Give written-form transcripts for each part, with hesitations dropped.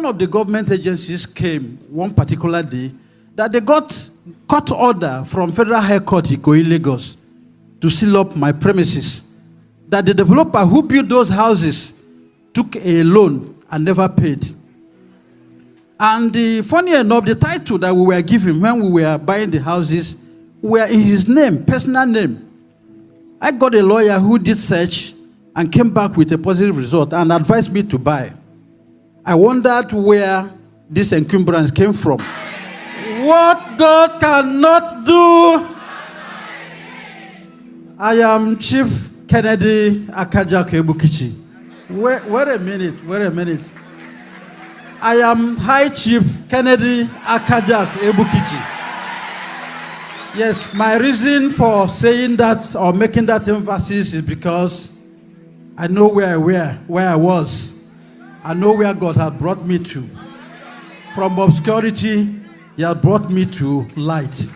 One of the government agencies came one particular day that they got court order from Federal High Court Ikoyi, Lagos, to seal up my premises. That the developer who built those houses took a loan and never paid. And funny enough, the title that we were given when we were buying the houses were in his name, personal name. I got a lawyer who did search and came back with a positive result and advised me to buy. I wondered where this encumbrance came from. What God cannot do. I am Chief Kennedy Akajak Ebukichi. Wait a minute. I am High Chief Kennedy Akajak Ebukichi. Yes, my reason for saying that or making that emphasis is because I know where I was. I know where God had brought me to. From obscurity, He has brought me to light.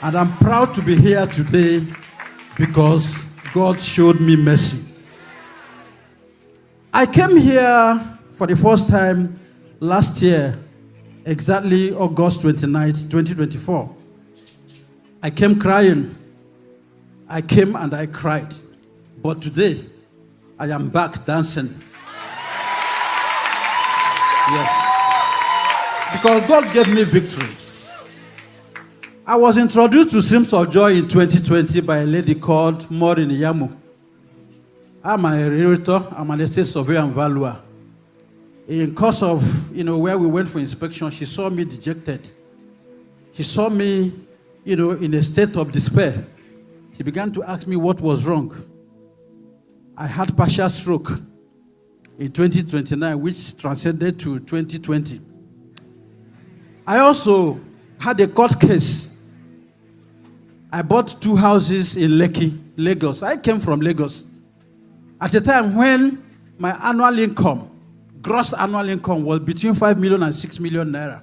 And I'm proud to be here today because God showed me mercy. I came here for the first time last year, exactly August 29th, 2024. I came crying. I came and I cried. But today, I am back dancing. Yes. Because God gave me victory. I was introduced to Streams of Joy in 2020 by a lady called Maureen Yamu. I'm a realtor, I'm an estate surveyor and valuer. In course of, where we went for inspection, she saw me dejected. She saw me, in a state of despair. She began to ask me what was wrong. I had partial stroke in 2029, which transcended to 2020. I also had a court case. I bought 2 houses in Lekki, Lagos. I came from Lagos. At a time when my annual income, gross annual income, was between 5 million and 6 million naira.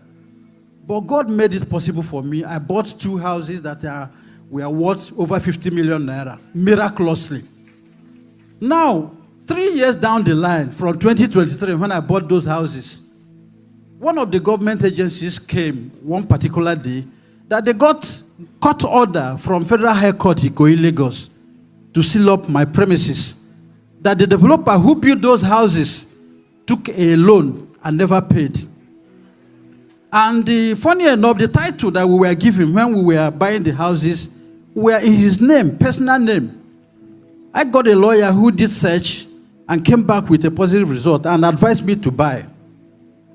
But God made it possible for me. I bought 2 houses that were worth over 50 million naira, miraculously. Now, 3 years down the line, from 2023, when I bought those houses, one of the government agencies came one particular day that they got court order from Federal High Court Ikoyi, Lagos, to seal up my premises. That the developer who built those houses took a loan and never paid. And funny enough, the title that we were given when we were buying the houses were in his name, personal name. I got a lawyer who did search and came back with a positive result and advised me to buy.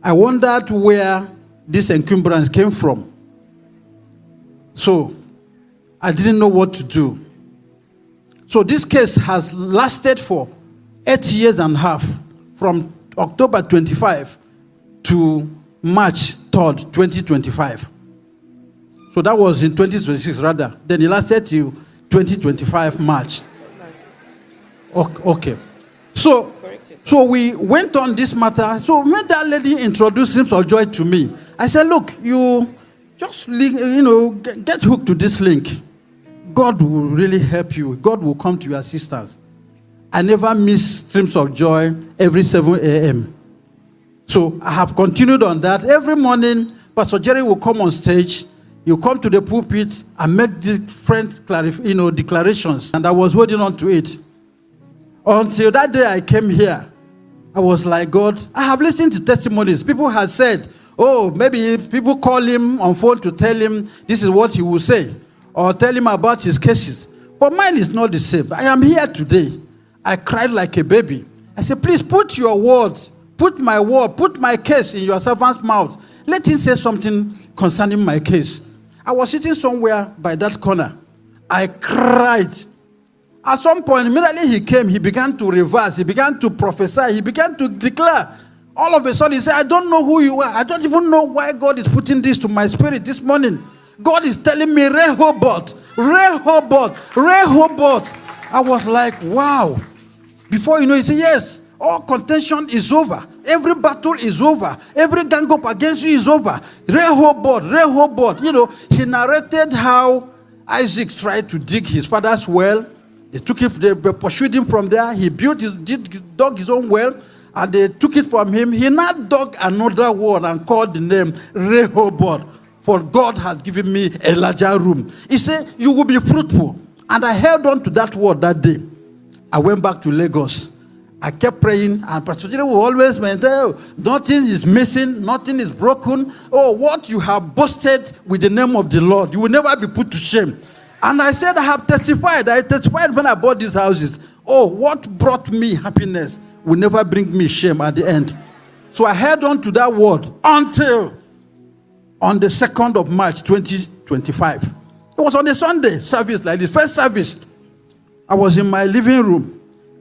I wondered where this encumbrance came from. So I didn't know what to do. So this case has lasted for 8 years and a half, from October 25 to March 3rd, 2025. So that was in 2026 rather. Then it lasted till 2025 March. Okay. So we went on this matter. So when that lady introduced Streams of Joy to me, I said, look, you just get hooked to this link. God will really help you. God will come to your assistance. I never miss Streams of Joy every 7 a.m. So I have continued on that. Every morning, Pastor Jerry will come on stage. He'll come to the pulpit and make different declarations. And I was holding on to it. Until that day I came here, I was like, God, I have listened to testimonies. People have said, oh, maybe people call him on phone to tell him this is what he will say, or tell him about his cases. But mine is not the same. I am here today. I cried like a baby. I said, please put your words, put my word, put my case in your servant's mouth. Let him say something concerning my case. I was sitting somewhere by that corner. I cried. At some point, immediately he came, he began to reverse, he began to prophesy, he began to declare. All of a sudden, he said, I don't know who you are. I don't even know why God is putting this to my spirit this morning. God is telling me, Rehoboth, Rehoboth, Rehoboth. I was like, wow. Before you know, he said, yes, all contention is over. Every battle is over. Every gang up against you is over. Rehoboth, Rehoboth. He narrated how Isaac tried to dig his father's well. They pursued him from there. He dug his own well. and they took it from him. He now dug another word and called the name Rehoboth, for God has given me a larger room. He said, you will be fruitful. And I held on to that word that day. I went back to Lagos. I kept praying, and Pastor Jerry will always maintain, oh, nothing is missing, nothing is broken. Oh, what you have boasted with the name of the Lord, you will never be put to shame. And I said, I have testified. I testified when I bought these houses. Oh, what brought me happiness will never bring me shame at the end. So I held on to that word until on the 2nd of March, 2025. It was on a Sunday service, like the first service. I was in my living room.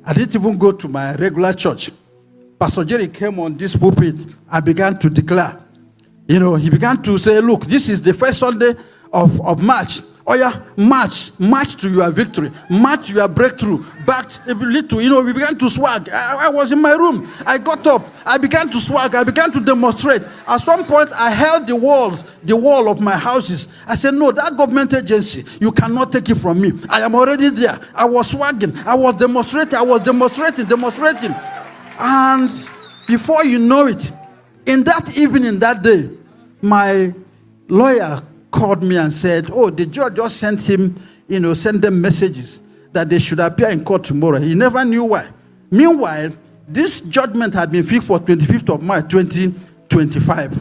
I didn't even go to my regular church. Pastor Jerry came on this pulpit and began to declare. He began to say, look, this is the first Sunday of March. Oh yeah, march to your victory. March to your breakthrough. Back a little, we began to swag. I was in my room. I got up. I began to swag. I began to demonstrate. At some point, I held the wall of my houses. I said, no, that government agency, you cannot take it from me. I am already there. I was swagging. I was demonstrating. And before you know it, in that evening, that day, my lawyer called me and said, oh, the judge just sent him, sent them messages that they should appear in court tomorrow. He never knew why. Meanwhile, this judgment had been fixed for 25th of March, 2025.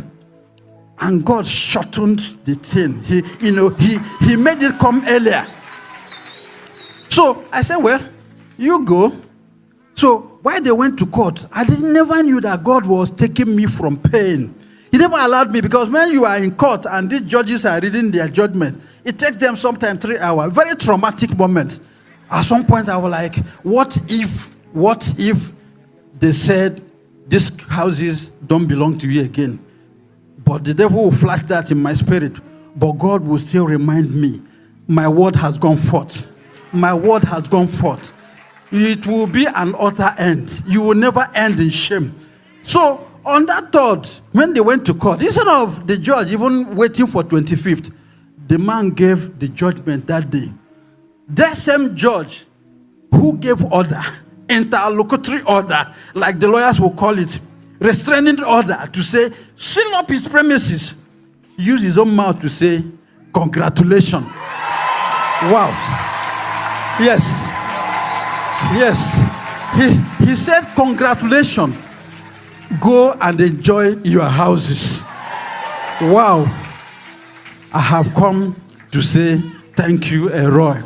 And God shortened the thing. He made it come earlier. So I said, well, you go. So while they went to court, I never knew that God was taking me from pain. He never allowed me, because when you are in court and these judges are reading their judgment, it takes them sometimes 3 hours. Very traumatic moment. At some point, I was like, what if they said these houses don't belong to you again? But the devil will flash that in my spirit. But God will still remind me, my word has gone forth. My word has gone forth. It will be an utter end. You will never end in shame. So, on that thought, when they went to court, instead of the judge even waiting for 25th, the man gave the judgment that day. That same judge who gave order, interlocutory order, like the lawyers will call it, restraining order to say, seal up his premises, used his own mouth to say, congratulations. Wow. Yes. He said, congratulations. Go and enjoy your houses. Wow. I have come to say thank you, Elroy.